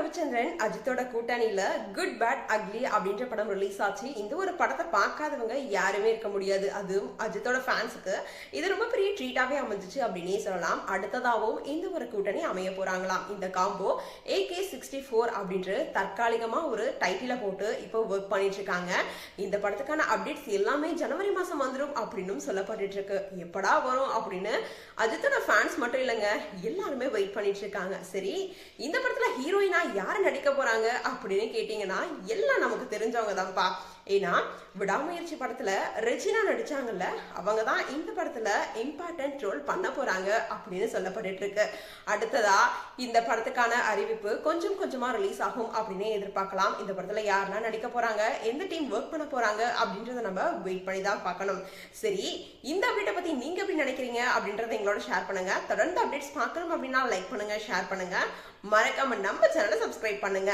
ரவிச்சந்திரன் அஜித்தோட கூட்டணியில good bad ugly அப்படின்ற படம் ரிலீஸ் ஆச்சு. இந்த ஒரு படத்தை பார்க்காதவங்க யாருமே இருக்க முடியாது. அதுவும் அஜித்தோட ஃபேன்ஸுக்கு இது ரொம்ப பெரிய ட்ரீட்டாவே அமைஞ்சிச்சு அப்படின்னே சொல்லலாம். அடுத்ததாகவும் இந்த ஒரு கூட்டணி அமைய போறாங்களாம். இந்த காம்போ AK-64 அப்படின்ற தற்காலிகமா ஒரு டைட்டில போட்டு இப்போ ஒர்க் பண்ணிட்டு இருக்காங்க. இந்த படத்துக்கான அப்டேட்ஸ் எல்லாமே ஜனவரி மாசம் வந்துடும் அப்படின்னு சொல்லப்பட்டு இருக்கு. எப்படா வரும் அப்படின்னு அஜித்தோட ஃபேன்ஸ் மட்டும் இல்லைங்க, எல்லாருமே வெயிட் பண்ணிட்டு இருக்காங்க. சரி, இந்த படத்துல ஹீரோயினா யாரு நடிக்க போறாங்க அப்படின்னு கேட்டீங்கன்னா எல்லாம் நமக்கு தெரிஞ்சவங்க தான்ப்பா. ஏன்னா விடாமுயற்சி படத்துல ரெஜினா நடிச்சாங்கல்ல, அவங்க தான் இந்த படத்துல இம்பார்ட்டன்ட் ரோல் பண்ண போறாங்க அப்படின்னு சொல்லப்பட்டு இருக்கு. அடுத்ததா இந்த படத்துக்கான அறிவிப்பு கொஞ்சம் கொஞ்சமா ரிலீஸ் ஆகும் அப்படின்னு எதிர்பார்க்கலாம். இந்த படத்துல யாரெல்லாம் நடிக்க போறாங்க, எந்த டீம் ஒர்க் பண்ண போறாங்க அப்படின்றத நம்ம வெயிட் பண்ணி தான் பார்க்கணும். சரி, இந்த அப்டேட்டை பத்தி நீங்க எப்படி நினைக்கிறீங்க அப்படின்றத எங்களோட ஷேர் பண்ணுங்க. தொடர்ந்து அப்டேட்ஸ் பார்க்கணும் அப்படின்னா லைக் பண்ணுங்க, ஷேர் பண்ணுங்க, மறக்காம நம்ம சேனலை சப்ஸ்கிரைப் பண்ணுங்க.